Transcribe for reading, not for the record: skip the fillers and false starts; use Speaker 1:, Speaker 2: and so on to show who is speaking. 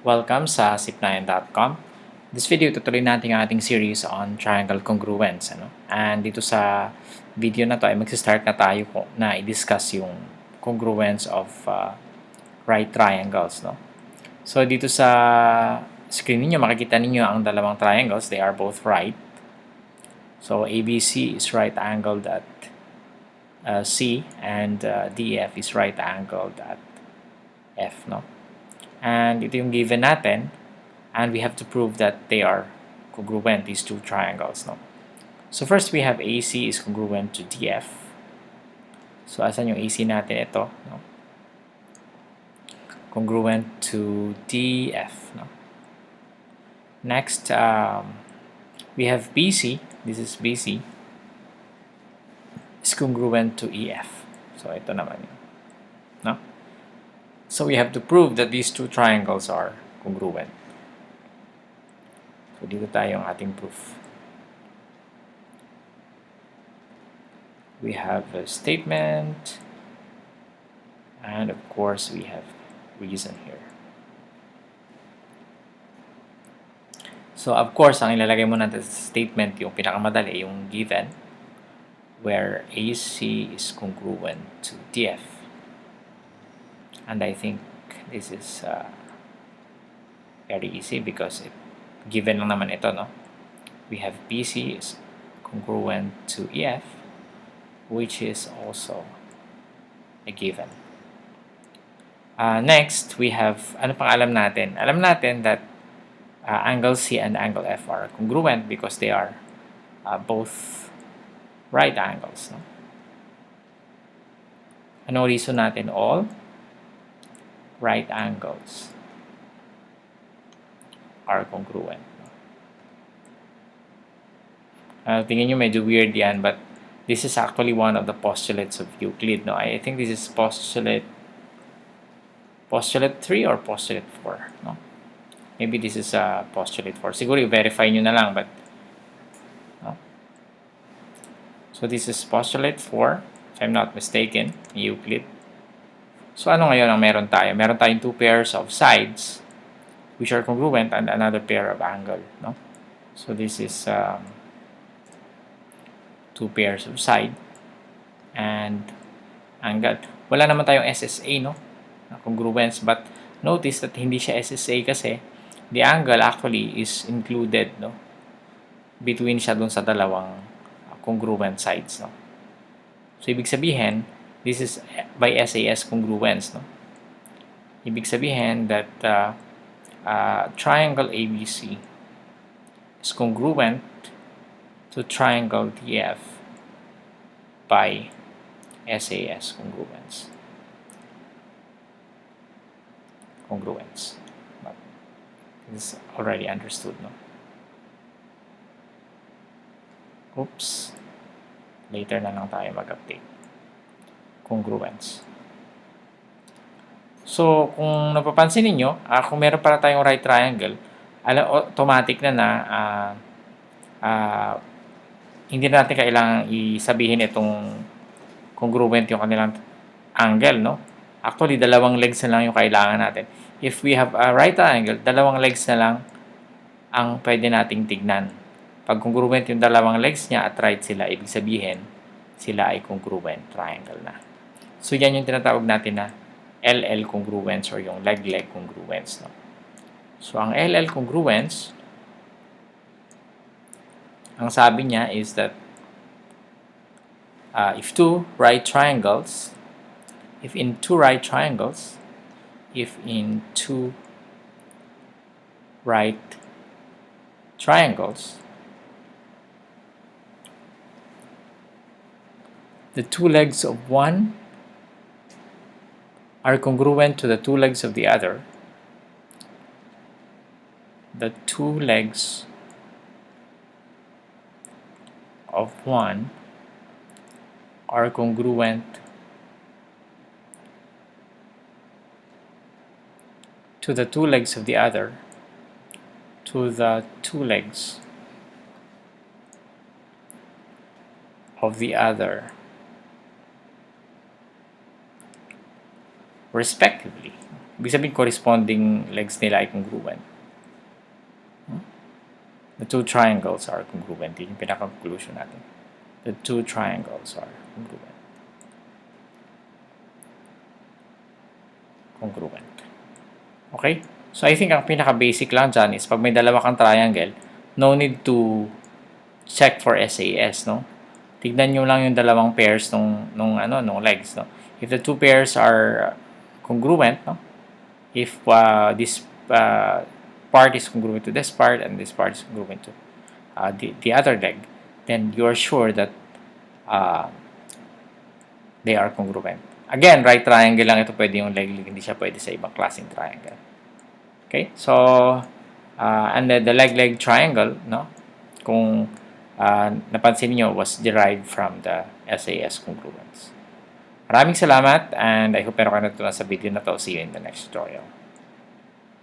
Speaker 1: Welcome sa zip9.com. This video, tutuloy natin ang ating series on triangle congruence. And dito sa video na to ay magsistart na tayo na i-discuss yung congruence of right triangles. So dito sa screen niyo makikita niyo ang dalawang triangles. They are both right. So ABC is right angled at C and DF is right angled at F. And ito yung given natin. And we have to prove that they are congruent, these two triangles. So first we have AC is congruent to DF. So asan yung AC natin? Ito. Congruent to DF. Next, we have BC. This is BC. Is congruent to EF. So ito naman yun. So we have to prove that these two triangles are congruent. So dito tayo ang ating proof. We have a statement, and of course we have reason here. So of course, ang ilalagay mo natin sa statement, yung pinakamadali, yung given, where AC is congruent to DF. And I think this is very easy because given lang naman ito, We have BC is congruent to EF, which is also a given. Next, we have, ano pang alam natin? Alam natin that angle C and angle F are congruent because they are both right angles. Ano reason natin? All right angles are congruent. Tingin nyo medyo weird yan, but this is actually one of the postulates of Euclid. I think this is postulate 3 or postulate 4. Maybe this is postulate 4. Siguro i-verify nyo na lang, but so this is postulate 4, if I'm not mistaken, Euclid. So ano ngayon ang meron tayo? Meron tayong two pairs of sides which are congruent and another pair of angle. So this is two pairs of side and angle. Wala naman tayong SSA, congruence, but notice that hindi siya SSA kasi the angle actually is included, between siya dun sa dalawang congruent sides, So ibig sabihin, this is by SAS congruence, Ibig sabihin that triangle ABC is congruent to triangle DF by SAS congruence. But this is already understood, Oops. Later na lang tayo mag-update. Congruence. So, kung napapansin niyo, kung meron para tayong right triangle, automatic na hindi natin kailangan isabihin itong congruent yung kanilang angle, Actually, dalawang legs na lang yung kailangan natin. If we have a right triangle, dalawang legs na lang ang pwede nating tignan. Pag congruent yung dalawang legs niya at right sila, ibig sabihin, sila ay congruent triangle na. So, yan yung tinatawag natin na LL congruence or yung leg-leg congruence. So, ang LL congruence, ang sabi niya is that if in two right triangles, the two legs of one are congruent to the two legs of the other, the two legs of one are congruent to the two legs of the other, to the two legs of the other, respectively. Ibig sabihin, corresponding legs nila ay congruent. The two triangles are congruent. Yun yung pinaka-conclusion natin. The two triangles are congruent. Congruent. Okay? So, I think ang pinaka-basic lang dyan is pag may dalawa kang triangle, no need to check for SAS, no? Tignan nyo lang yung dalawang pairs nung legs, no? If the two pairs are congruent, no? If this part is congruent to this part and this part is congruent to the other leg, then you are sure that they are congruent. Again, right triangle lang ito pwede yung leg, hindi siya pwede sa ibang klaseng triangle. Okay? So, and the leg triangle, no? Kung napansin niyo, was derived from the SAS congruence. Maraming salamat and I hope meron kayo natutunan sa video na to. See you in the next tutorial.